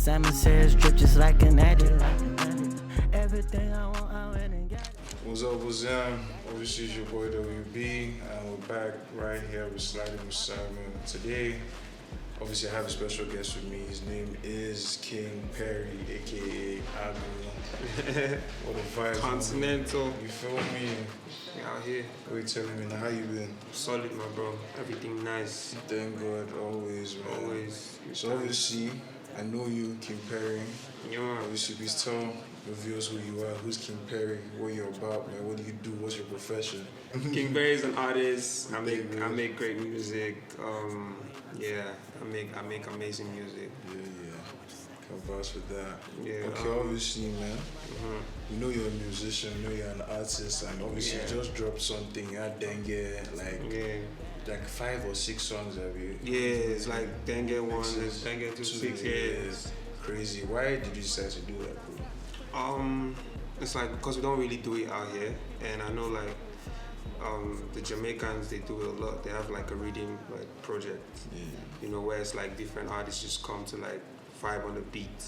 Simon says drip just like an addict. Everything I want, I went and got it. What's up, what's up? Obviously, it's your boy WB, and we're back right here with Slidin With Simon. Today, obviously, I have a special guest with me. His name is King Perry, aka Agu. What a vibe. Continental. You feel me? Out here. What you telling me now? How you been? Solid, my bro. Everything nice. Thank God, always, man. Always. So obviously, I know you, King Perry. Yeah. Obviously, please tell the viewers who you are, who's King Perry, what you're about, man. What do you do? What's your profession? King Perry is an artist. I make great music. I make amazing music. Yeah. Can vouch for that. Yeah. Okay, obviously, man. We know you're a musician, we know you're an artist, and obviously you just dropped something at Dengue, like 5 or 6 songs, have you? Yeah, it's like Dengue 1, there's Dengue 2, 6 years. Crazy. Why did you decide to do that, bro? It's like because we don't really do it out here, and I know like the Jamaicans, they do it a lot. They have like a reading like project, you know, where it's like different artists just come to like vibe on the beat,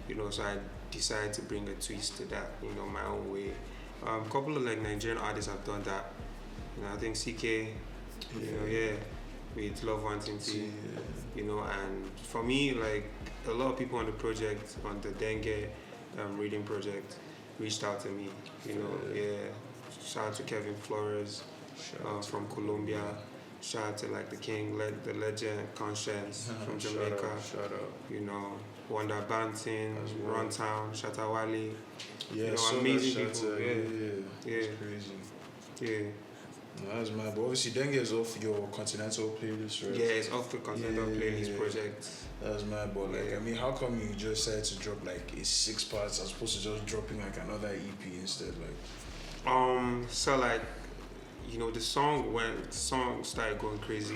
you know. So I decided to bring a twist to that, you know, my own way. A couple of like Nigerian artists have done that. You know, I think CK, with Love Wanting to, you know. And for me, like a lot of people on the project, on the Dengue reading project, reached out to me, you know. Shout out to Kevin Flores from Colombia. Shout out to like the king, the legend, Conscience from Jamaica. Shout out. You know, Wonder Banton, Runtown, Shatawale. Yeah, you know, so amazing people. Yeah. That's crazy. Yeah. No, that's mad. But obviously, Dengue is off your Continental playlist, right? Yeah, it's off the Continental playlist project. That's mad, but like, I mean, how come you just decided to drop like a 6 parts as opposed to just dropping like another EP instead? Like, so like, you know, the song started going crazy.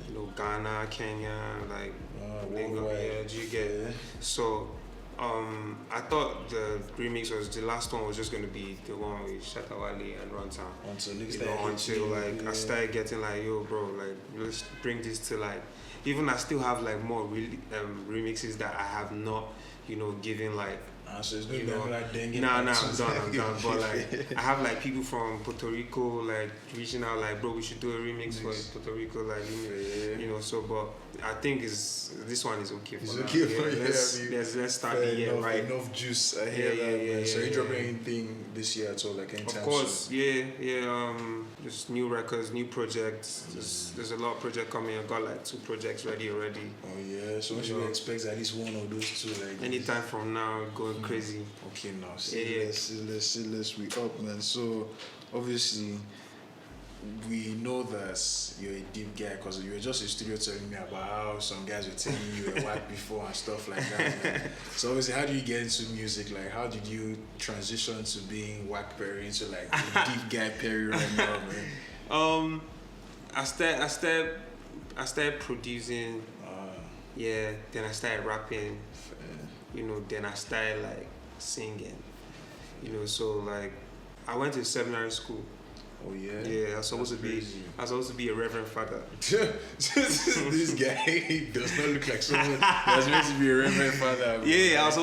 You know, Ghana, Kenya, like, do you get it? So, I thought the remix was the last one was just gonna be the one with Shatawale and Runtown. Until like I started getting like, yo, bro, like let's bring this to like, even I still have like more remixes that I have not, you know, given like. So it's not like Dengue. I'm done. But like, I have like people from Puerto Rico like reaching out like, bro, we should do a remix for Puerto Rico, like, you know. So, but I think this one is okay for now. Let's start the year right. Enough juice. I hear that. So you dropping anything this year at all, like anytime? Of course, Just new records, new projects. There's a lot of projects coming. I got like 2 projects ready already. Oh yeah. So when should we expect at least one of those 2? Like anytime from now, going crazy. Okay, now let's we up, man. So obviously we know that you're a deep guy because you were just in studio telling me about how some guys were telling you were whack before and stuff like that, man. So obviously, how do you get into music? Like, how did you transition to being whack Perry into like the deep guy Perry right now, man? I started producing. Then I started rapping. You know, then I started like singing. You know, so like I went to seminary school. Oh yeah. Yeah, I was supposed to be a reverend father. This guy does not look like someone that's meant to be a reverend father. Yeah, I was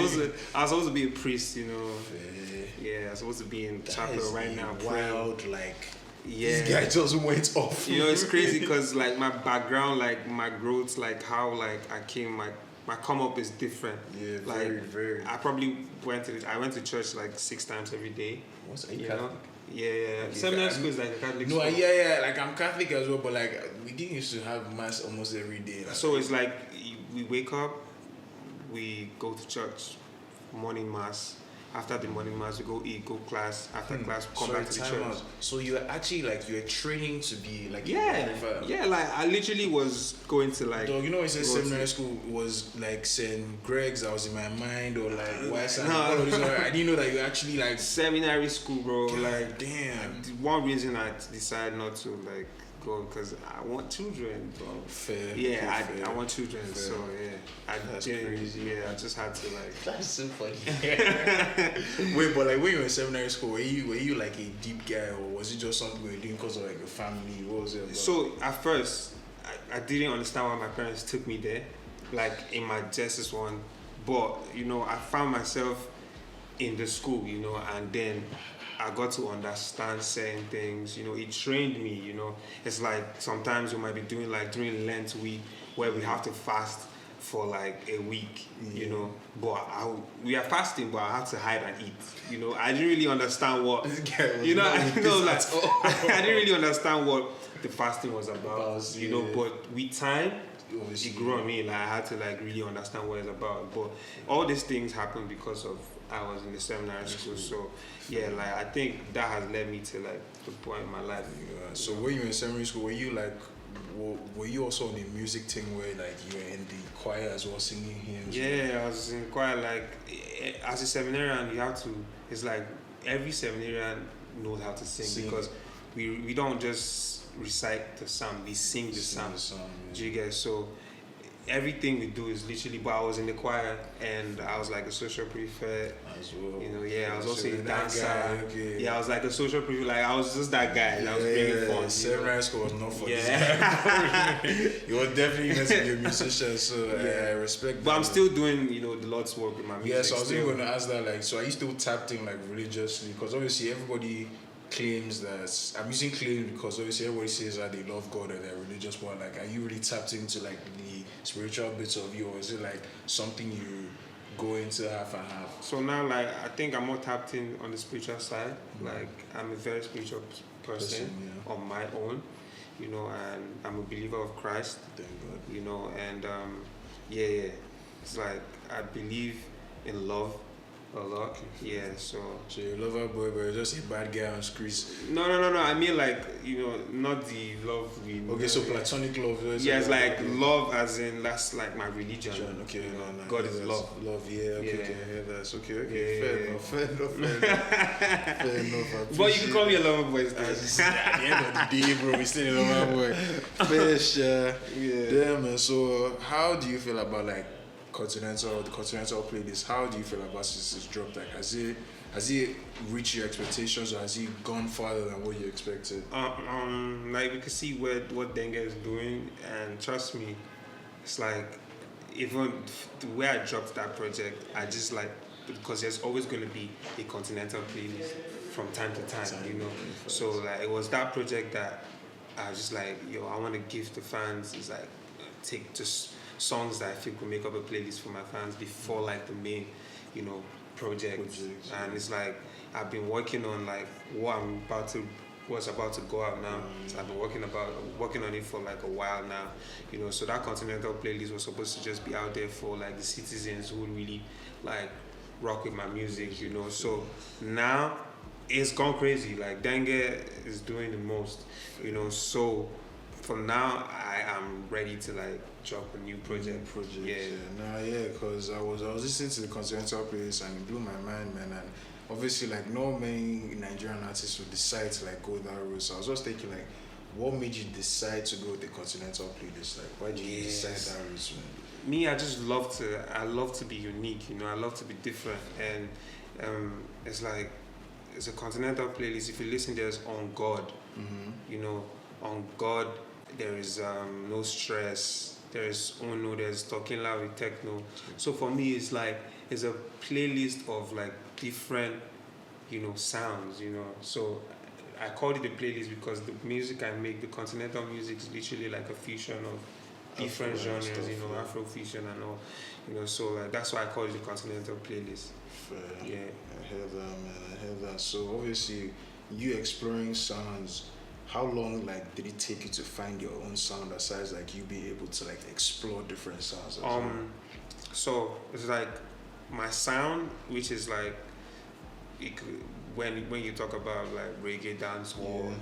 supposed to be a priest, you know. Yeah, I was supposed to be in chapel right now. Wild, like. Yeah. This guy just went off. You know, it's crazy because like my background, like my growth, like how like I came, my come up is different. Yeah, like, very. I probably went to church like 6 times every day. What's a Catholic? Yeah. Seminary school is like a Catholic school. Like I'm Catholic as well, but like we didn't used to have mass almost every day. Like, so it's like we wake up, we go to church, morning mass. After the morning mass, we go eat, go class. After class, we come back to the church. So you're actually like you're training to be like like I literally was going to like. Dog, you know, when I said seminary school was like St. Greg's. I was in my mind, or like West. I didn't know that you actually like seminary school, bro. God, like damn. One reason I decided not to like go because I want children, bro. Fair. I want children. Fair. So that's crazy. Yeah, I just had to like. That's so funny. Wait, but like when you were in seminary school, were you like a deep guy, or was it just something you were doing because of like your family? What was it about? So at first, I didn't understand why my parents took me there, like in my Genesis 1. but I found myself in the school, and then I got to understand certain things. It trained me. It's like sometimes we might be doing like during Lent week where we have to fast for like a week, but we are fasting, but I have to hide and eat. I didn't really understand what, I didn't really understand what the fasting was about, but with time, it grew on me. Like I had to like really understand what it's about. But all these things happened because of I was in the seminary school. So yeah, like I think that has led me to like the point in my life. Yeah. So when you were in seminary school, were you also on a music thing where like you were in the choir as well, singing hymns? Yeah, I was in choir. Like as a seminarian, you have to. It's like every seminarian knows how to sing. Because we don't just recite the psalm, we sing the psalm. Do you get? So everything we do is literally. But I was in the choir and I was like a social prefect as well. I was also a dancer. Okay. Yeah, I was like a social prefect. Like I was just that guy. I was bringing fun. Seminary school was not for this guy. You were definitely meant to be a musician, so I respect. But I'm still doing the Lord's work with my music. Yeah, so I was even going to ask that. Like, so are you still tapped in like religiously? Because obviously everybody claims that I'm using claim because obviously everybody says that they love God and they're religious, but like, are you really tapped into like the spiritual bits of you, or is it like something you go into half and half? So now, like, I think I'm more tapped in on the spiritual side. Like, I'm a very spiritual person on my own, and I'm a believer of Christ. Thank God. And it's like I believe in love a lot. Yeah, so you're a lover boy, but you're just a bad guy on streets. No. I mean, like, not the love we. Okay, so platonic love. Yeah, it's like love as in that's like my religion. Okay, God is love. Love, yeah. Okay, I hear that. Okay. Yeah. Fair enough. But you can call me a lover boy still. At the end of the day, bro, we still a lover boy. Fish, yeah. Damn, man. So, how do you feel about like the Continental playlist? How do you feel about since it's dropped? Like, has it reached your expectations, or has it gone farther than what you expected? Like we can see what Dengue is doing, and trust me, it's like even the way I dropped that project, I just like, because there's always going to be a Continental playlist from time to time, So like it was that project that I was just like, I want to give the fans is like take just songs that I think will make up a playlist for my fans before like the main, project. And it's like I've been working on like what's about to go out now. So I've been working on it for like a while now. So that Continental playlist was supposed to just be out there for like the citizens who really like rock with my music, So now it's gone crazy. Like Dengue is doing the most, So for now, I am ready to like drop a new project. Because I was listening to the Continental playlist and it blew my mind, man. And obviously, like, not many Nigerian artists would decide to like go that route. So I was just thinking, like, what made you decide to go with the Continental playlist? Like, why did you decide that route, man? Me, I love to be unique. I love to be different, and it's like it's a Continental playlist. If you listen, there's On God. On God. There is no stress. There's Uno. There's Talking Loud with Techno. So for me, it's like it's a playlist of like different, sounds. So I called it a playlist because the music I make, the Continental music, is literally like a fusion of different genres. Afro fusion and all. So that's why I call it the Continental playlist. Fair. Yeah. I hear that, man. I hear that. So obviously, you exploring sounds. How long did it take you to find your own sound, aside like you be able to like explore different sounds? So it's like my sound, which is like when you talk about like reggae dancehall,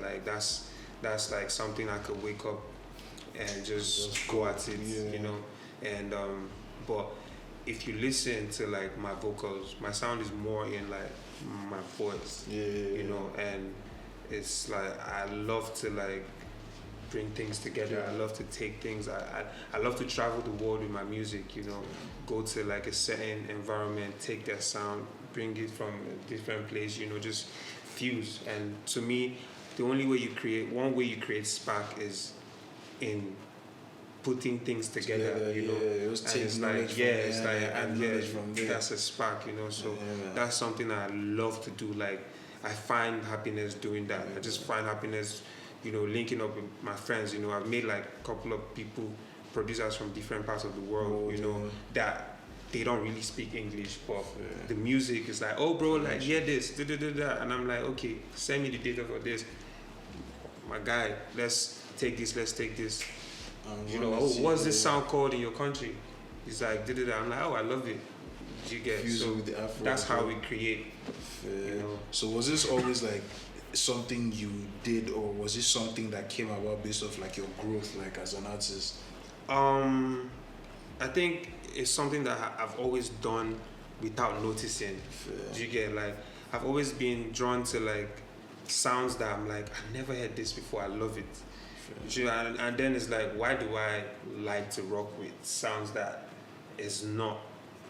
like that's like something I could wake up and just go at it, and but if you listen to like my vocals, my sound is more in like my voice, and it's like I love to like bring things together. I love to take things. I love to travel the world with my music. Go to like a certain environment, take that sound, bring it from a different place. Just fuse. And to me, the only way one way you create spark is in putting things together, you know. It was And it's like, that's a spark, you know. So that's something I love to do. Like, I find happiness doing that. I just find happiness, you know, linking up with my friends. You know, I've made like a couple of people, producers from different parts of the world, you know, that they don't really speak English, but the music is like, oh bro, like hear this, da. And I'm like, okay, send me the data for this. My guy, let's take this. You know, what's this sound called in your country? He's like, da. I'm like, oh, I love it. You get so with the Afro that's how we create. You know? So was this always like something you did, or was it something that came about based off like your growth, like as an artist? I think it's something that I've always done without noticing. Do you get, like, I've always been drawn to like sounds that I'm like, I've never heard this before, I love it. And then it's like, why do I like to rock with sounds that is not,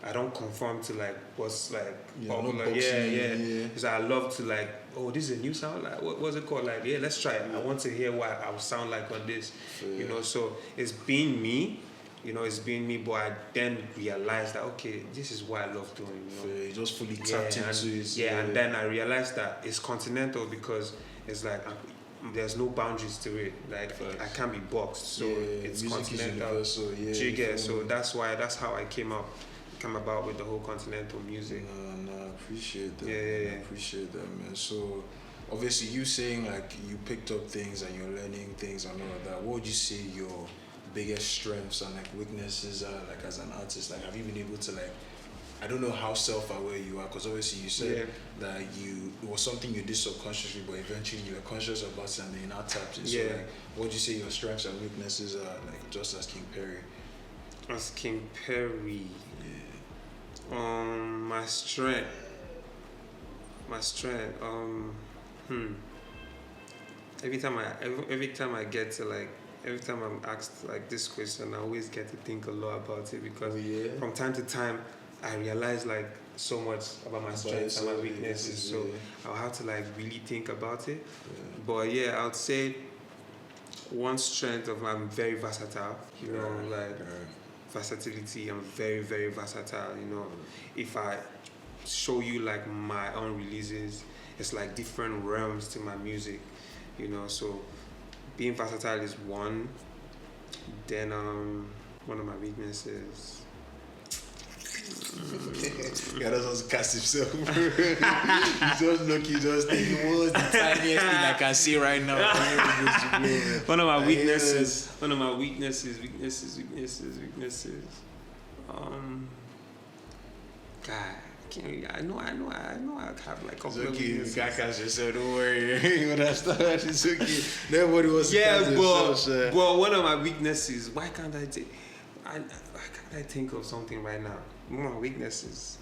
I don't conform to like what's like popular. Because I love to like, oh, this is a new sound, like what's it called, like, yeah, let's try it. I want to hear what I would sound like on this. You know, so it's been me. You know, it's been me, but I then realized that, okay, this is what I love doing. You know? You just fully tapped into it. And then I realized that it's Continental because it's like there's no boundaries to it. Like I can't be boxed, so it's Continental. So that's how I came about with the whole Continental music. No, I appreciate that. I appreciate that, man. So obviously, you saying like you picked up things and you're learning things and all of that. What would you say your biggest strengths and like weaknesses are, like as an artist? Like, have you been able to, like, I don't know how self-aware you are, because obviously you said that it was something you did subconsciously, but eventually you were conscious about it and then you now tapped it. So like, what would you say your strengths and weaknesses are, like, just as King Perry? As King Perry, my strength. Every time I get to like, every time I'm asked like this question, I always get to think a lot about it, because from time to time I realize like so much about my strengths and my weaknesses. So I'll have to like really think about it. But I would say one strength of I'm very versatile. You know, like versatility. I'm very, very versatile. You know, if I show you like my own releases, it's like different realms to my music. You know, so being versatile is one. Then one of my weaknesses. That was cast himself. He just look, he just think it was the tiniest thing I can see right now. One of my weaknesses. God. I know I have like a couple of weaknesses. You can't cast yourself, don't worry. You understand? It's okay. Nobody wants to cast yourself. But one of my weaknesses, why can't I think of something right now? One of my weaknesses,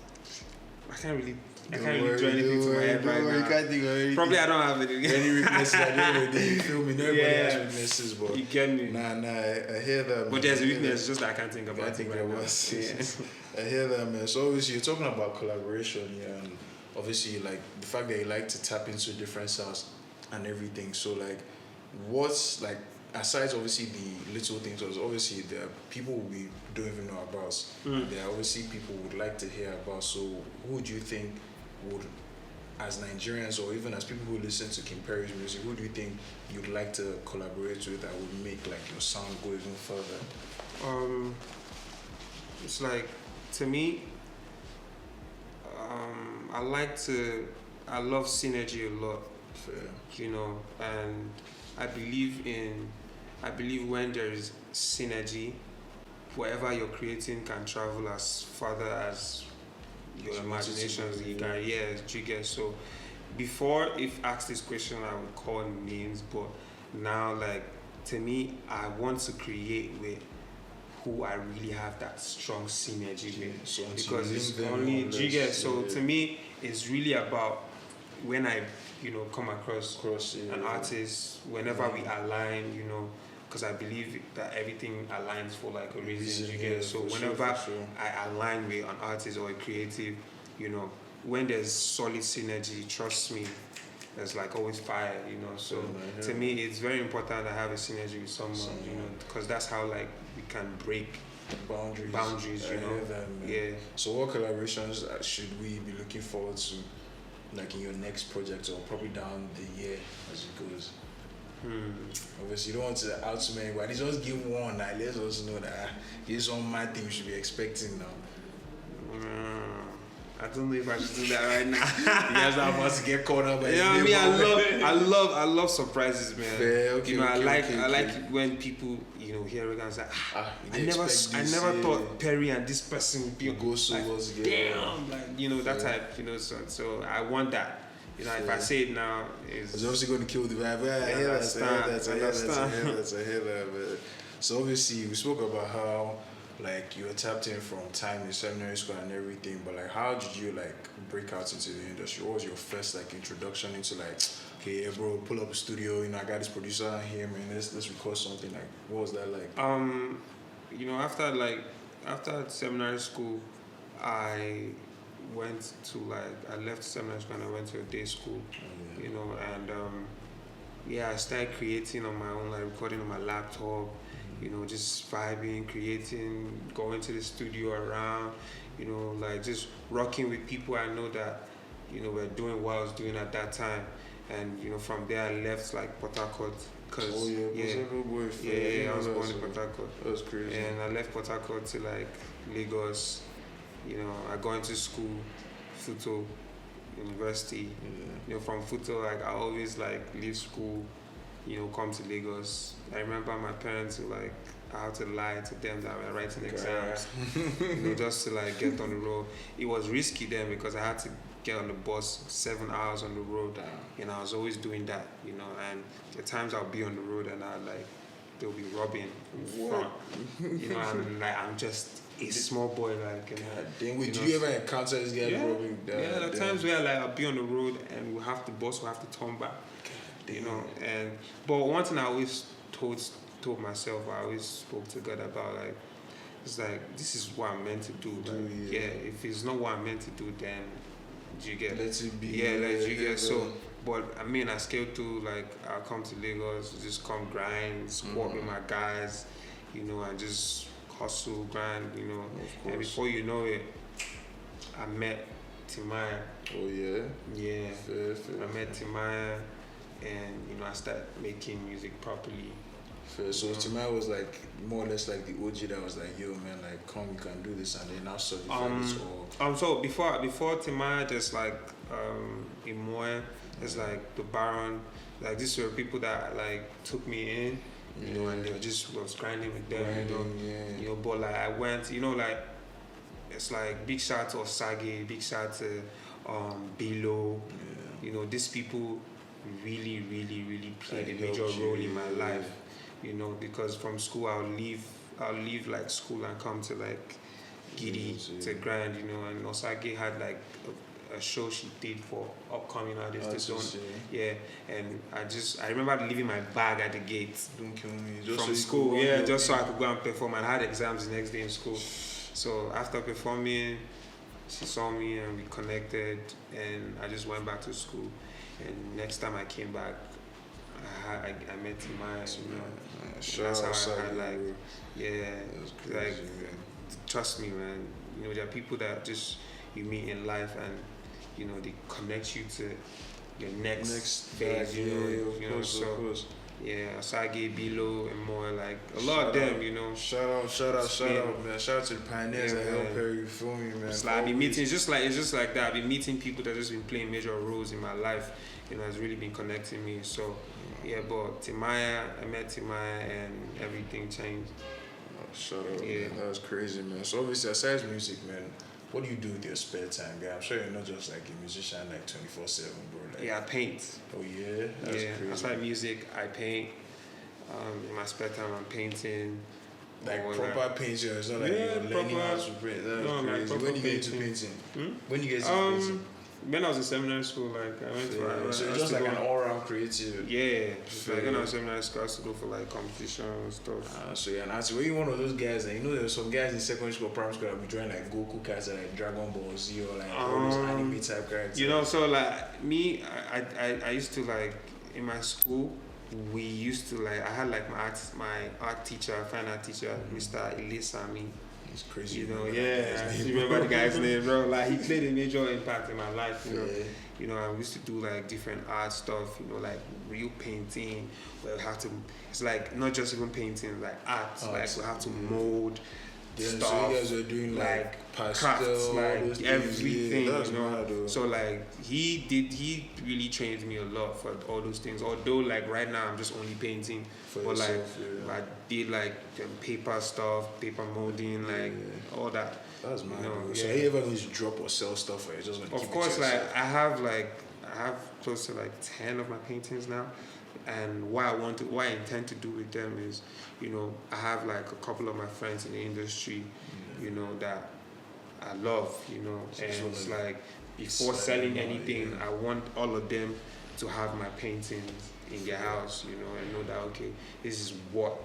I can't really do anything to my head right now. Can't think of anything. Probably I don't have any weaknesses. I don't know. You feel me? Nobody has weaknesses, but you get me. Nah, I hear that. But there's a weakness, just that I can't think about it right now. I hear that, man. So obviously you're talking about collaboration, and obviously like the fact that you like to tap into different sounds and everything. So like, what's like, aside obviously the little things, because obviously there are people we don't even know about. There are obviously people would like to hear about. So who do you think would, as Nigerians or even as people who listen to King Perry's music, who do you think you'd like to collaborate with that would make like your sound go even further? It's like, to me, I love synergy a lot. You know, and I believe when there is synergy, whatever you're creating can travel as farther as your imaginations. You can, so before, if asked this question, I would call names, but now, like, to me, I want to create with who I really have that strong synergy with. So because it's only, so to me, it's really about when I, come across an artist, whenever we align, because I believe that everything aligns for like a reason. So whenever I align with an artist or a creative, when there's solid synergy, trust me, there's like always fire, So to me, it's very important to have a synergy with someone, because that's how like we can break boundaries, Yeah. So what collaborations should we be looking forward to, like in your next project or probably down the year as it goes? Obviously, you don't want to out too many, but just give one. Like, let's also know that here's one mad thing we should be expecting now. I don't know if I should do that right now. You guys are about to get caught up. I love surprises, man. Fair, okay, I like when people, hear it and say, I never thought Perry and this person would be go so well together. Damn, like that type, so I want that. If I say it now, it's obviously going to kill the vibe. I hear that, man. So obviously, we spoke about how like you were tapped in from time in seminary school and everything, but like how did you like break out into the industry? What was your first like introduction into like, okay, yeah, bro, pull up a studio, I got this producer here, man, let's record something. Like, what was that like? After seminary school, I left seminary school and I went to a day school, I started creating on my own, like recording on my laptop, just vibing, creating, going to the studio around, like just rocking with people I know that, were doing what I was doing at that time. And, from there I left like Port Harcourt. I was born in Port Harcourt. That was crazy. And I left Port Harcourt to like Lagos. I go into school, Futo University. From Futo, like I always like leave school, come to Lagos. I remember my parents were I had to lie to them that we were writing exams, just to like get on the road. It was risky then because I had to get on the bus 7 hours on the road. I was always doing that, and the times I'll be on the road and they'll be robbing in front, and I'm just a small boy, did you ever encounter this guy robbing? There are times where I'll be on the road and the bus will have to turn back, but one thing I always told myself, I always spoke to God about, it's like, this is what I'm meant to do. If it's not what I'm meant to do, then you get let it be. So, but I scaled through, I'll come to Lagos, just come grind, squat with my guys, and just hustle, grind, and before you know it, I met Timaya. Oh yeah? Yeah. Fair. I met Timaya, and I started making music properly. Fair. So Timaya was more or less like the OG that was like, yo man, come, you can do this, and then now certified this all. So before Timaya, there's Imoy, there's the Baron, these were people that took me in. And they was grinding with them, but I went, it's big shout to Osage, big shout to Bilo, these people really, really, really played a major role in my life, because from school I'll leave school and come to Giddy to grind, and Osage had a show she did for upcoming artists. And I remember leaving my bag at the gate. Don't kill me. From school, just so I could go and perform. And I had exams the next day in school. So after performing, she saw me and we connected, and I just went back to school. And next time I came back, I met Timaya. That's how I trust me, man. There are people that just you meet in life and they connect you to your next phase, of course. Osage, Bilo, and more, a lot of them, Shout out, man. Shout out to the pioneers that helped Perry, you feel me, man. I be meeting, it's just like that. I be meeting people that just been playing major roles in my life, has really been connecting me. So, but Timaya, I met Timaya and everything changed. Shout out, man. That was crazy, man. So obviously, aside music, man, what do you do with your spare time, guy? I'm sure you're not just a musician 24/7, bro. I paint. Oh yeah, that's crazy. Aside music, I paint. In my spare time, I'm painting. Proper painting. It's not you're learning how to paint. That's crazy. When you get into painting? When you get into painting? when I was in seminary school, like I went to. So it's just like an all-round creative. Yeah, like when I was in seminary school, I used to go for like competition and stuff. So yeah, and actually, were you one of those guys that there were some guys in secondary school, primary school that be drawing like Goku cards and like Dragon Ball Z or like all those anime type characters? So like me, I used to like in my school. We used to like I had like my art teacher, fine art teacher, Mr. Elisami. It's crazy. You remember the guy's name, bro. Like he played a major impact in my life. I used to do like different art stuff. Like real painting. Where we have to. It's like not just even painting, like art. Like we have to mold. Stuff, so you guys were doing like crafts, like everything, mad, so like he really trained me a lot for all those things. Although like right now I'm just only painting, but yourself, like I did like paper stuff, paper molding, like all that. That's mad. So are you ever going to drop or sell stuff, or you just gonna of course, like I have close to like 10 of my paintings now. And what I intend to do with them is, I have like a couple of my friends in the industry, that I love, and it's like before selling anything, I want all of them to have my paintings in their house, and know that okay, this is what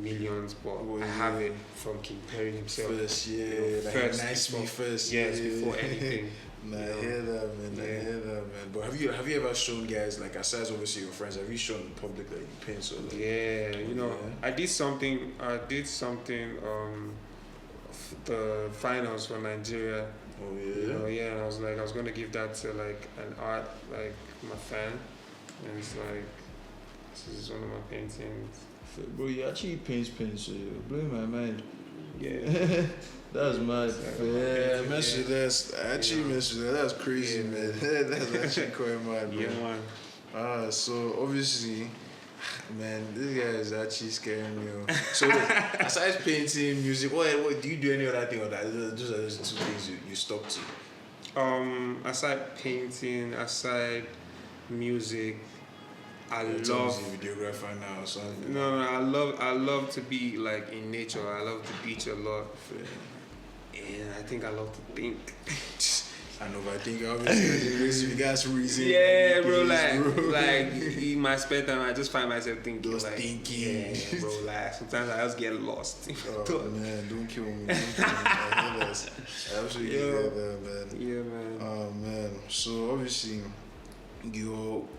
millions, but I have it from King Perry himself. First, first. Yes, before anything. I hear that, man. I hear that, man. But have you ever shown guys, like aside obviously your friends, have you shown in public that you paint? So like, I did something. The finals for Nigeria. Oh yeah. And I was gonna give that to like an art, like my fan, and it's like this is one of my paintings. Bro, you actually paint, you're blowing my mind. Yeah. That's mad. Yeah, I mentioned that. I actually mentioned that. That's crazy, man. That's actually quite mad, bro. Yeah, man. So obviously, man, this guy is actually scaring me. So aside painting, music, what do you do any other thing or that? Those are those two things you stuck to. Aside painting, aside music, I love videographer now. So no, I love to be like in nature. I love the beach a lot, and I think I love to think. I know, but I think obviously you guys reason. Yeah, bro. Like in my spare time, I just find myself thinking. Thinking. Bro. Like sometimes I just get lost. Oh man, don't kill me. I hear that. I absolutely hear that, man. Yeah, man. Oh man. So obviously,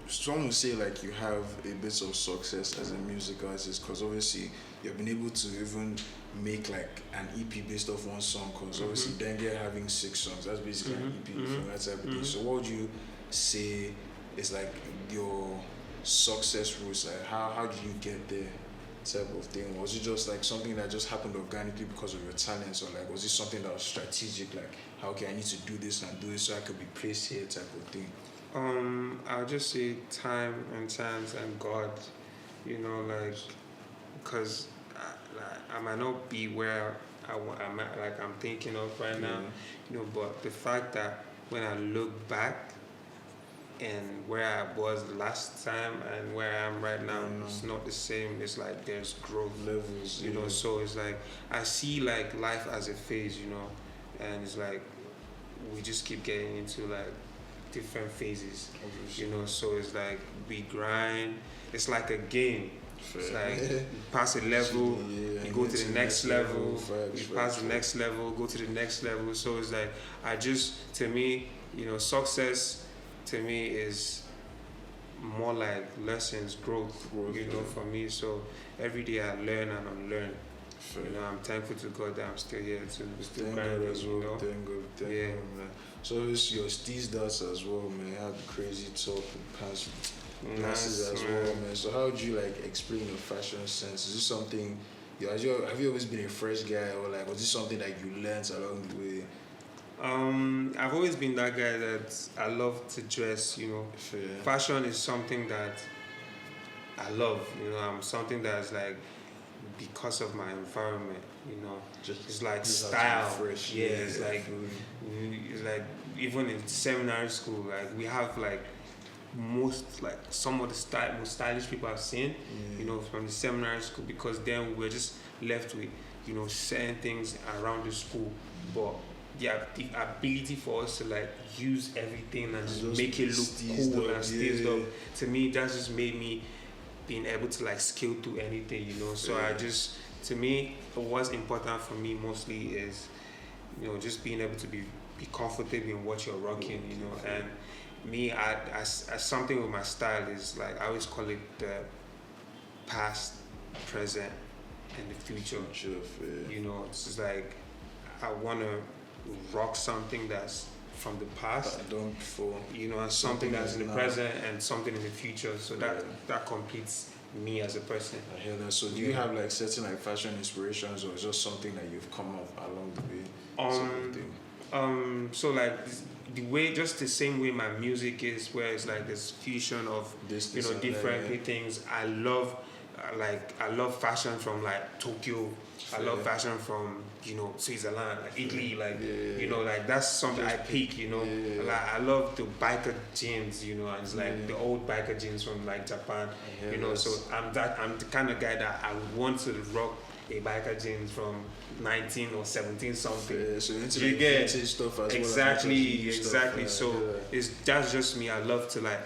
some would say like you have a bit of success as a music artist because obviously you've been able to even make like an EP based off one song because obviously Dengue having 6 songs, that's basically an EP from that type of thing. So what would you say is like your success roots? Like how did you get there type of thing? Was it just like something that just happened organically because of your talents, or like was it something that was strategic, like okay, I need to do this and do this so I could be placed here type of thing? I'll just say time and chance and God, because I might not be where I'm at, like I'm thinking of right now, but the fact that when I look back and where I was last time and where I am right now, it's not the same. It's like there's growth levels, so it's like I see like life as a phase, and it's like we just keep getting into like different phases, so it's like we grind. It's like a game. It's like you pass a level, you go to the next level, you pass the next level, go to the next level. So it's like to me, success to me is more like lessons, growth for me. So every day I learn and unlearn. I'm thankful to God that I'm still here to still grinding as well. Thank God, man. So it's your Steez dots as well, man. You have crazy talk and passes as well, man. So how would you like explain your fashion sense? Is this something have you always been a fresh guy, or like was this something that you learned along the way? I've always been that guy that I love to dress, Fashion is something that I love, I'm something that's like because of my environment, it's like style. Fresh, it's like even in seminary school, like we have like some of the most stylish people I've seen, from the seminary school, because then we're just left with, certain things around the school, but the ability for us to like use everything and just Just make it look steezed cool up, and staged yeah. up. To me, that just made me being able to like scale through anything, you know. So Yeah. to me, what's important for me mostly is, you know, just being able to be comfortable in what you're rocking, you know. And me, as something with my style is like I always call it the past, present, and the future. You know, it's just like I want to rock something that's from the past, Done before. you know, and something that's in the present and something in the future. So that completes me as a person. I hear that. So do you have like certain like fashion inspirations, or just something that you've come up along the way? So like the way, just the same way my music is, where it's like this fusion of This you know and different things. I love fashion from like Tokyo. I love fashion from, you know, Switzerland, like Italy, like you know, like that's something I pick, you know. Like I love the biker jeans, you know, and it's like the old biker jeans from like Japan, you know. So I'm the kind of guy that I would want to rock a biker jeans from 19 or 17 something. So into You the get vintage stuff as exactly. well. So that's just me. I love to like,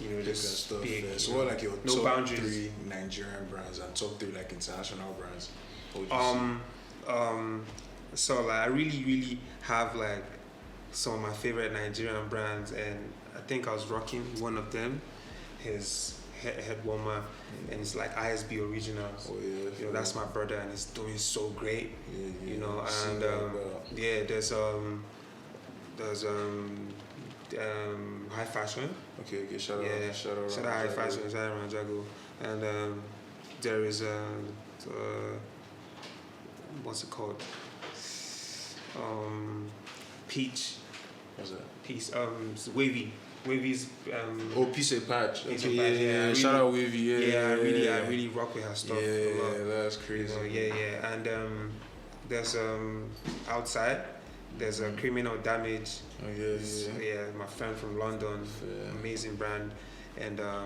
you know, That just stuff. big. So what like your no top boundaries. 3 Nigerian brands and top 3 like international brands? What would you So like I really have like some of my favorite Nigerian brands, and I think I was rocking one of them, his head warmer, and it's like ISB Originals. You know, that's my brother, and it's doing so great. You know, and there's High Fashion. Okay, shout out High Fashion, shout out Ranjago, and there is what's it called? Peach. What's that? Peace. It's Wavy. Wavy's. Piece of Patch. Peach Okay, and Patch, yeah. Shout out Wavy. I really rock with her stuff. a lot. That's crazy. You know, and there's outside. There's a Criminal Damage. Oh my friend from London. Amazing brand, and I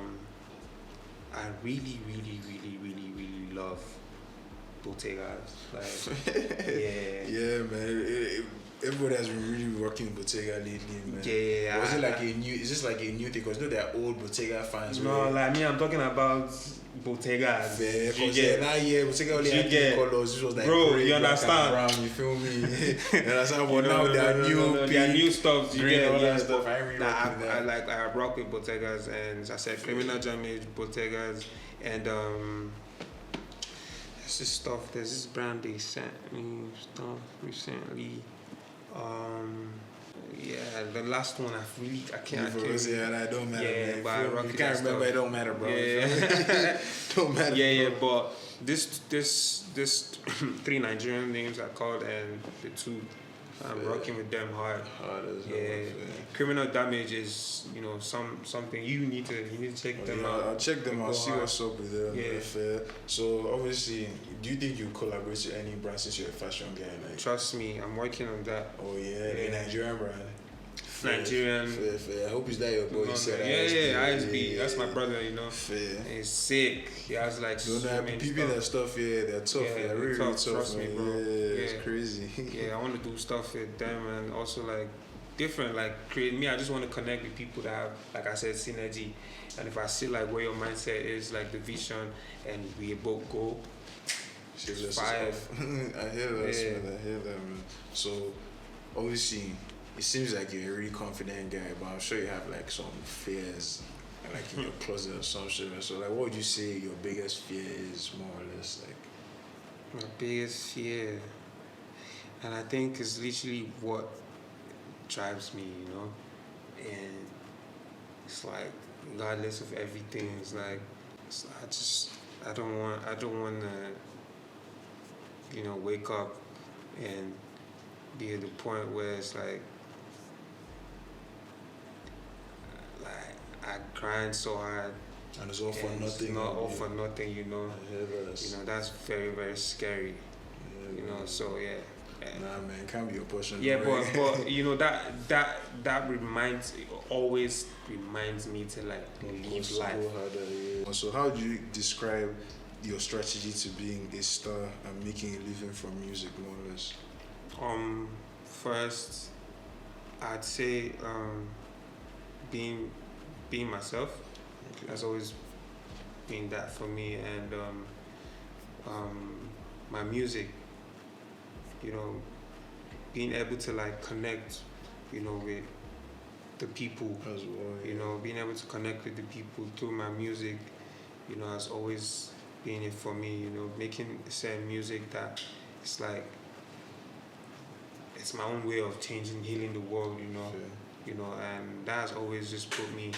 really love Bottegas. Like, yeah, man. Everybody has been really rocking Bottega lately, man. Yeah. Was it like a new? Is this like a new thing? Because you know they're old Bottega fans. No, like me, I'm talking about Bottegas. Because Bottega only had 2 colors. This was like bro, gray, you black, and understand? brown. You feel me? You understand? But now they are new, pink, they are new stuff. You green, get all that yeah, stuff. I ain't really rocking that. I rock with Bottegas, and as I said, Criminal Damage, Bottegas, and there's this stuff. There's this brand they sent me stuff recently. The last one I can't. That don't matter. Yeah, man. but I rock you with can't that remember. stuff. It don't matter, bro. Yeah. Don't matter. Yeah, but this 3 Nigerian names I called, and the 2 I'm rocking with them hard. Criminal Damage is, you know, something you need to check them out. I'll check them. I'll see hard. what's up with them. Yeah. So obviously, do you think you collaborate with any brand since you're a fashion guy? Like, Trust me, I'm working on that. A Nigerian brand. Nigerian. Fair. I hope is that your boy. ISB. That's my brother, you know. Fair. He's sick. He has like so many people stuff. that stuff, they're tough. Yeah, Really tough. tough. Trust me, bro. It's crazy. I want to do stuff with them, and also like different, like create me. I just want to connect with people that have, like I said, synergy. And if I see like where your mindset is, like the vision, and we both go, it's fire. I hear that, man. So obviously, it seems like you're a really confident guy, but I'm sure you have like some fears, like in your closet or some shit. So like, what would you say your biggest fear is, more or less? Like, my biggest fear, and I think it's literally what drives me, you know. And it's like, regardless of everything, it's like I don't want to, you know, wake up and be at the point where it's like I grind so hard, and it's all for nothing. It's not all for nothing, you know. You know, that's very, very scary. You know, so yeah. Nah, man, it can't be your portion. Yeah, but you know that always reminds me to like live life. So how do you describe your strategy to being a star and making a living from music, more or less? first, I'd say being myself has always been that for me, and my music, being able to like connect, with the people, As well. being able to connect with the people through my music, has always been it for me, making certain music that it's like, it's my own way of healing the world, and that has always just put me,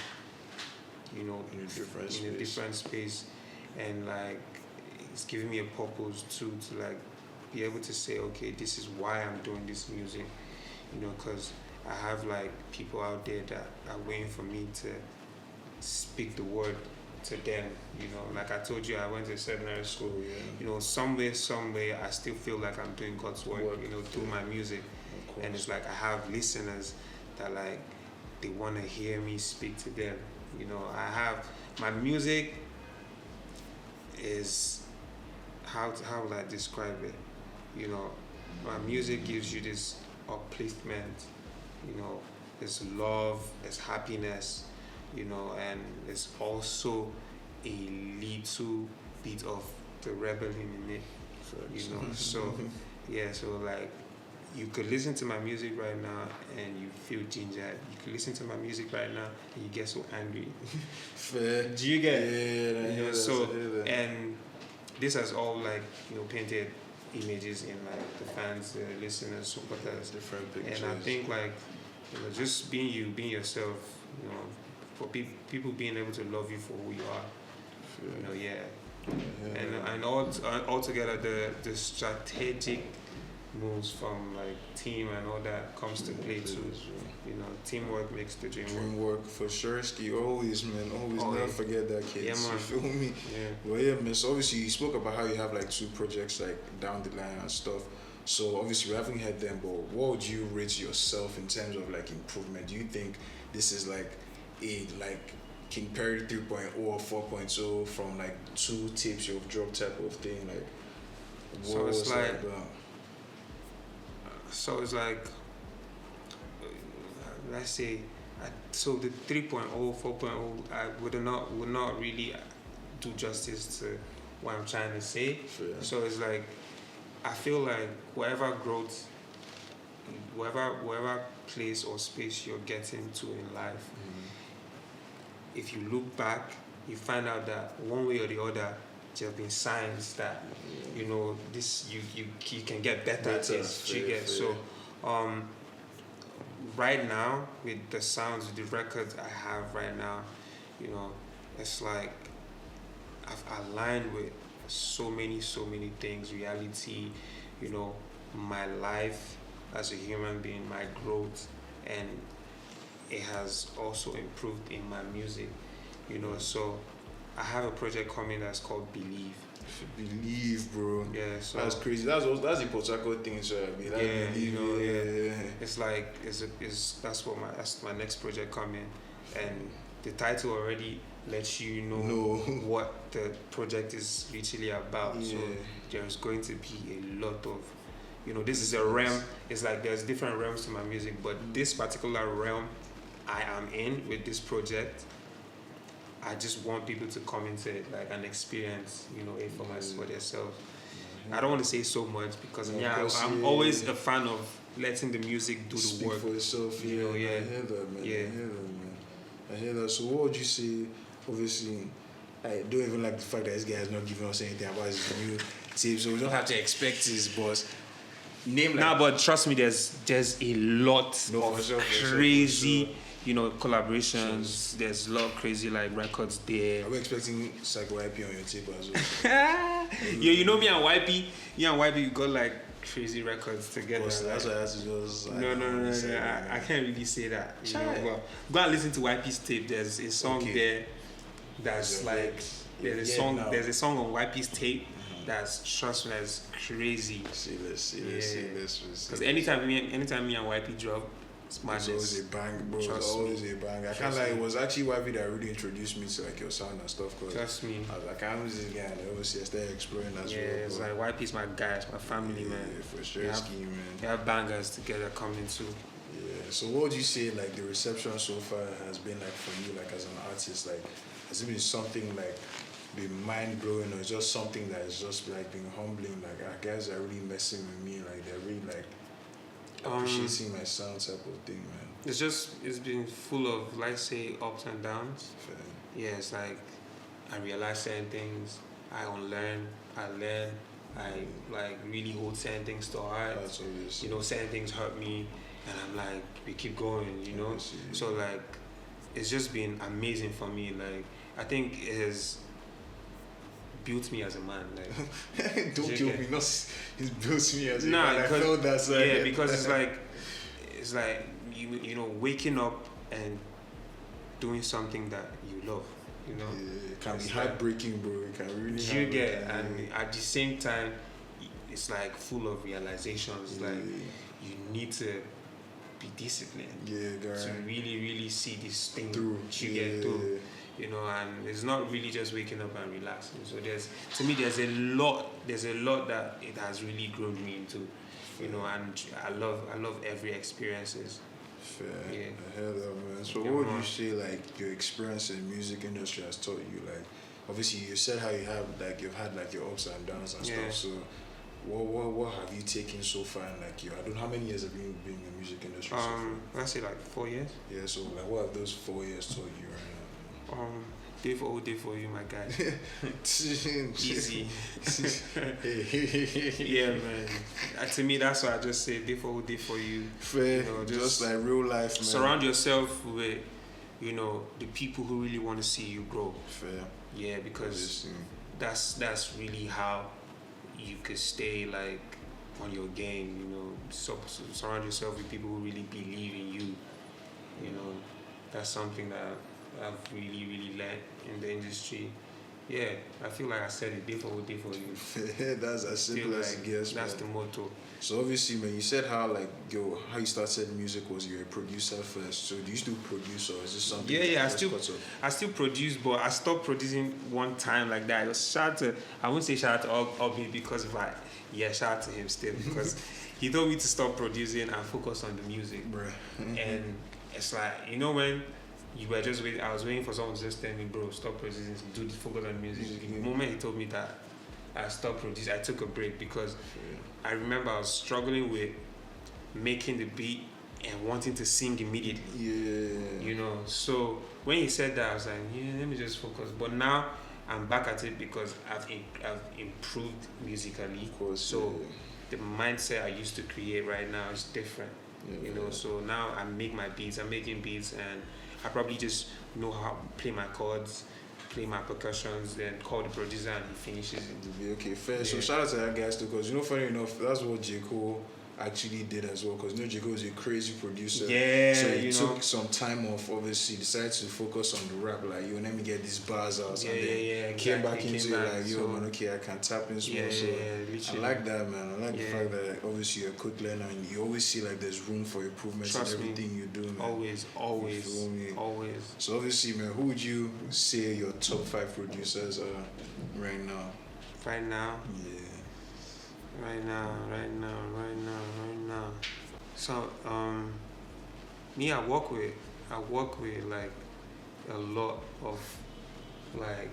in a different space, and like, it's giving me a purpose too, to like, be able to say, okay, this is why I'm doing this music, because I have like people out there that are waiting for me to speak the word to them, like I told you, I went to seminary school, some way, I still feel like I'm doing God's work, through my music, and it's like I have listeners that like, they want to hear me speak to them, I have, my music is, how would I describe it, my music gives you this upliftment, there's love, there's happiness, and there's also a little bit of the rebellion in it, so yeah, so like, you could listen to my music right now and you feel ginger. You could listen to my music right now and you get so angry. Fair. Do you get? Yeah, so and this has all like painted images in like the fans, the listeners, supporters, different pictures. and I think like just being you, being yourself, for people being able to love you for who you are, and all together the strategic moves from like team and all that comes to play too. Teamwork makes the dream work. Dream work for sure. Always, man. Never forget that, kids. Yeah, man. You feel me? Yeah. Well, yeah, man. So obviously you spoke about how you have like 2 projects like down the line and stuff. So obviously we haven't had them, but what would you rate yourself in terms of like improvement? Do you think this is like a like King Perry 3.0 or 4.0 from like 2 tapes you've dropped type of thing? Like, So it's like, about? so it's like, let's say, so the 3.0, 4.0, I would not really do justice to what I'm trying to say. Sure. So it's like, I feel like whatever growth, whatever place or space you're getting to in life, if you look back, you find out that one way or the other, there have been signs that this you can get better at this. You get so right now with the sounds, with the records I have right now, it's like I've aligned with so many things, reality, my life as a human being, my growth, and it has also improved in my music, so I have a project coming that's called Believe. Believe, bro. Yeah, so that's crazy. That's the Potako thing, so I mean, yeah, believe, it's like that's my next project coming, and the title already lets you know what the project is literally about. Yeah. So there's going to be a lot of, this is a realm. It's like there's different realms to my music, but this particular realm I am in with this project, I just want people to come into it like an experience, it for themselves. I don't want to say so much because I'm always a fan of letting the music do speak the work for itself. I hear that, man. Yeah. I hear that. So what would you say? Obviously, I don't even like the fact that this guy has not given us anything about his new tape, so we don't have to expect his boss. But trust me, there's a lot of for crazy. sure. Collaborations. There's a lot of crazy like records there. Are we expecting Psycho YP on your tape as well? Yeah, me and YP. You and YP got like crazy records together. That's why I had to just. No. I can't really say that. But go and listen to YP's tape. There's a song there that's like there's a song on YP's tape that's, trust me, that's crazy. See this. Because anytime me and YP drop, It's It's madness. always a bang, bro. It's Trust always me. a bang. I can't Trust lie, me. it was actually YV that really introduced me to like your sound and stuff. Cause Trust me. I was like, I'm this guy, and obviously I started exploring as Yeah, well. it's bro. like YP's my guy, it's my family, Yeah, man. for sure, Yeah. ski, man. We have bangers together coming too. Yeah. So what would you say like the reception so far has been like for you, like as an artist? Like, has it been something like been mind blowing, or just something that is just like been humbling? Like, guys are really messing with me. Like, they're really like appreciating my sound type of thing, man. It's been full of, like, say, ups and downs. Fair. Yeah, it's like I realize certain things, I unlearn, I learn, I like really hold certain things to heart. That's obvious. You know, certain things hurt me, and I'm like, we keep going, you know. Obviously. So like, it's just been amazing for me. Like, I think it has built me as a man. Like, Don't you kill get- me. Not he's built me as a Nah, man. I because- felt that. So yeah, because it's like you know, waking up and doing something that you love, you know. Yeah, it can It's be like- heartbreaking, bro. It can really. You get, heartbreaking, and at the same time, it's like full of realizations. yeah. Like, you need to be disciplined Yeah, to guy. really, really see this thing Through. you get through. You know, and it's not really just waking up and relaxing. So to me, there's a lot that it has really grown me into. You know, and I love every experiences. Fair. Yeah. I heard that, man. So Yeah, what would man. you say like your experience in the music industry has taught you? Like, obviously you said how you've had like your ups and downs and Yeah. stuff. So what have you taken so far? And like I don't know, how many years have you been in the music industry so far? Let's say like 4 years. Yeah, so like what have those 4 years taught you right Day for you, my guy. now? Easy. Hey. Yeah, man. To me, that's why I just say day for you. Fair, You know, just like real life, man. Surround yourself with, you know, the people who really want to see you grow. Fair. Yeah, because that's really how you could stay like on your game. You know, surround yourself with people who really believe in you. You know, that's something that I've really learned in the industry. Yeah, I feel like I said it day for you. That's as Feel simple as it like gets, that's man. the motto. So obviously, man, you said how like how you started music was you're a producer first. So do you still produce, or is this something? Yeah, that just cuts I still produce, but I stopped producing one time like that. I won't say shout out to Hobbies because shout out to him still because he told me to stop producing and focus on the music. Bruh. And it's like, you know, when you were just waiting, I was waiting for someone to just tell me, bro, stop producing, focus on music. The moment he told me that, I stopped producing. I took a break because I remember I was struggling with making the beat and wanting to sing immediately. Yeah. You know, so when he said that, I was like, yeah, let me just focus. But now I'm back at it because I've improved musically. Of course. So the mindset I used to create right now is different. Yeah. You know, so now I'm making beats, and I probably just know how to play my chords, play my percussions, then call the producer and he finishes it. Okay, fair. So Yeah. shout out to that guys too, because you know, funny enough, that's what J. Cole actually did as well. Because you know, J. Cole is a crazy producer. Yeah, So he you took know. some time off. Obviously, decided to focus on the rap. Like, yo, let me get these bars out. Yeah, and then yeah, came back exactly. into Came it back, like, yo, so- man, okay, I can tap in small. Yeah, So I literally. like that, man. I like the Yeah. fact that like, obviously you're a quick learner and you always see like there's room for improvement in Trust me. everything you do, man. Always, You feel me? always. So obviously, man, who would you say your top 5 producers are right now? Right now. Yeah. Right now. So, me, I work with like a lot of like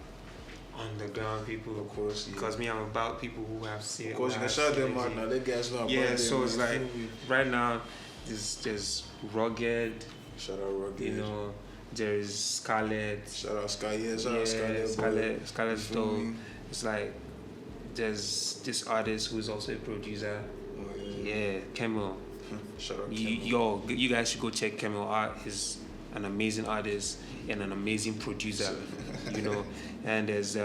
underground people, Of course, yeah. because me, I'm about people who have seen. Of course, you can shout them out now. Let guys know about Yeah, them. so it's man. like right now, there's Rugged, Shout out Rugged. you know, there's Scarlett. Shout out Sky. Yeah, shout out Scarlett. Scarlett's You feel dope. me? It's like there's this artist who's also a producer. Oh, Yeah, Kemo. Shout out Kemo. You guys should go check Kemo out. He's an amazing artist and an amazing producer. You know, and there's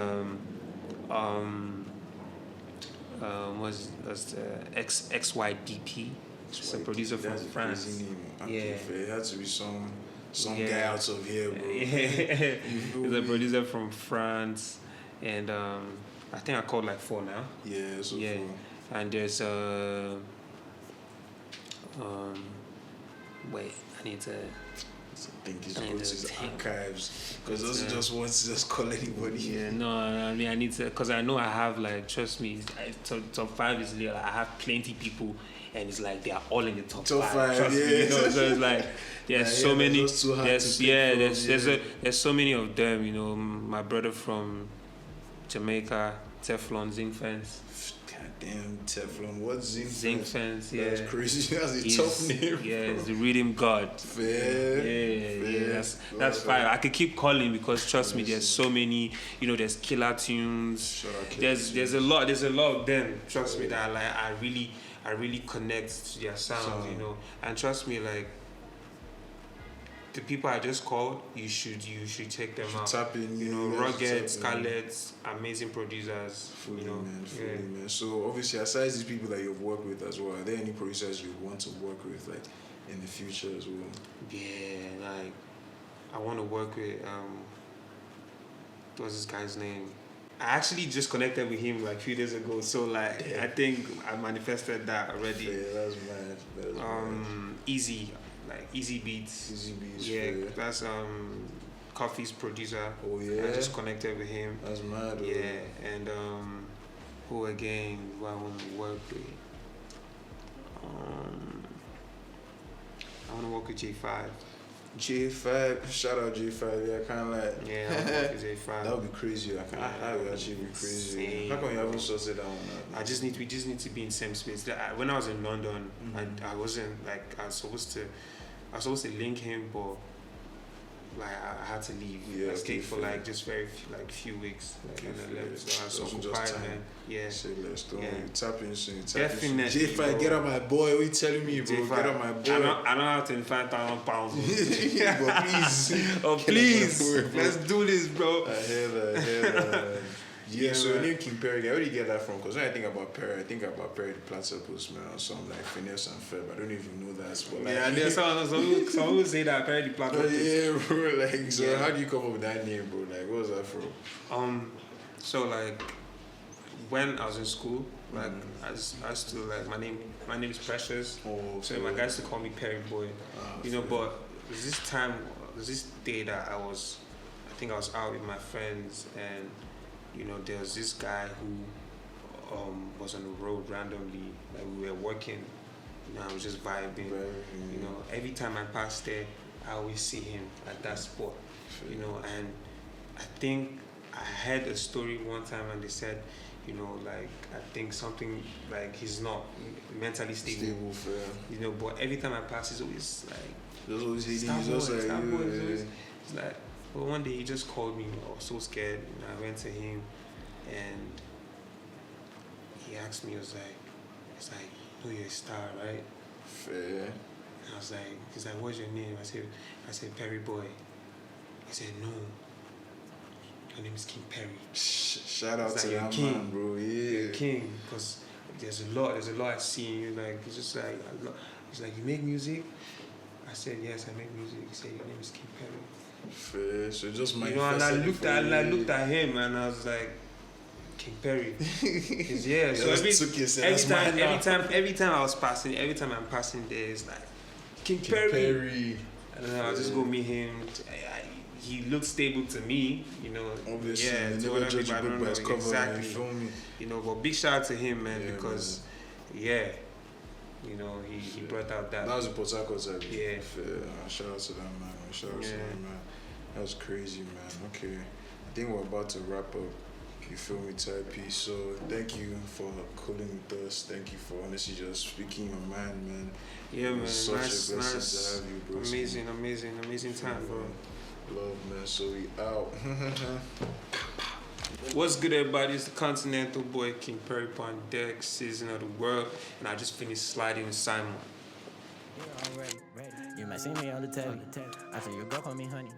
what's the XYDP. It's a producer from That's a France. crazy name. Okay, Yeah. fair. It had to be some Yeah. guy out of here, bro. Yeah. You feel He's a me? producer from France, and I think I called like 4 now. Yeah, so Yeah. cool. And there's Wait, I need to. I think it's I need go to to his think. archives because doesn't just want to just call anybody. Yeah, no, I mean I need to, because I know I have, like, trust me, top 5 is like, I have plenty people, and it's like they are all in the top Top 5. five, Trust me, you know, so it's like there's so many. Just too hard to pick from, There's so many of them. You know, my brother from Jamaica, Teflon Zinc Fence. Goddamn Teflon, what's Zinc Fence, yeah. That's crazy. That's a tough name. Yeah, he's the rhythm god. Fair. Yeah. That's fine. I could keep calling because trust me, there's so many. You know, there's killer tunes. There's a lot of them. Trust me, that like I really connect to their sound. You know, and trust me, like the people I just called, you should check them out. Tap in, you know, Rugged, Scarlett, amazing producers. Fully, you know, man. So obviously, aside these people that you've worked with as well, are there any producers you want to work with, like in the future as well? Yeah, like I want to work with what's this guy's name? I actually just connected with him like a few days ago, so like I think I manifested that already. Yeah, that's mad. Easy. Like Easy Beats. Yeah, fair. that's Coffee's producer. Oh yeah. I just connected with him. That's mad. Yeah, and who again do I want to work with? I want to work with J5. J5, shout out J5. Yeah, kind of like. Yeah, I want to work with J5. That would be crazy. That would actually be crazy. Insane, How come you haven't bro. sorted that one out? We just need to be in the same space. When I was in London, I wasn't like I was supposed to link him, but like I had to leave. Yeah, I stayed for fair. like just few weeks, like, and I left. So I was Doesn't just occupied, time. man. Yeah. Say less. Don't Yeah. worry. Tap in soon. Definitely, J5, bro. get on my boy. What you telling me, bro? J5. Get on my boy. I don't have £25,000. But please. Oh Get on please, my boy, bro. let's do this, bro. I hear that. Yeah, so man. name King Perry, where do you get that from? Because when I think about Perry, I think about Perry the Platypus, man, or something like Finesse and Feb. I don't even know that. But like, Yeah, there's some who say that Perry the Platypus. yeah, bro. Like, so Yeah. how do you come up with that name, bro? Like, what was that from? So like when I was in school, like I still like my name is Precious. Oh, So my guys used to call me Perry Boy. You know, but there's this day that I think I was out with my friends, and you know, there was this guy who was on the road randomly. Like we were working, you know, I was just vibing. You know, every time I pass there, I always see him at that spot. You know, and I think I heard a story one time, and they said, you know, like I think something like he's not mentally stable. Fair. You know, but every time I pass, he's always like, There's always he's Star just Boy, like, Star Boy, yeah. it's like, but one day he just called me. I was so scared. You know, I went to him, and he asked me, he's like, you know, you're a star, right? Fair. And I was like, he's like, what's your name? I said, Perry Boy. He said, no, your name is King Perry. Shout out It's to like that you're man, bro. Yeah. You're king, because there's a lot I see in you. Like, it's just like, he's like, you make music? I said, yes, I make music. He said, your name is King Perry. Fair. So just You know, and I manifested looked at him, and I was like, King Perry. Yeah, so every time I was passing, every time I'm passing there, it's like King Perry. And then I'll just go meet him. He looked stable to me, you know. Obviously, yeah, you to never other judge people, a I book don't by know its cover, exactly. man, you feel me? You know, but big shout out to him, man, Yeah, because you know, he brought out that. That was a Port Harcourt side. Yeah. Fair. Shout out to that man. Shout out to that man. That was crazy, man. Okay. I think we're about to wrap up. You feel me, type piece. So thank you for cooling with us. Thank you for honestly just speaking your mind, man. Yeah, man. Such a blessing Nice. to have you, bro. Amazing time, bro. Love, man. So we out. What's good, everybody? It's the Continental boy, King Perry on deck, season of the world, and I just finished Sliding with Simon. You already ready. You might see me on the telly. I said your girl call me honey.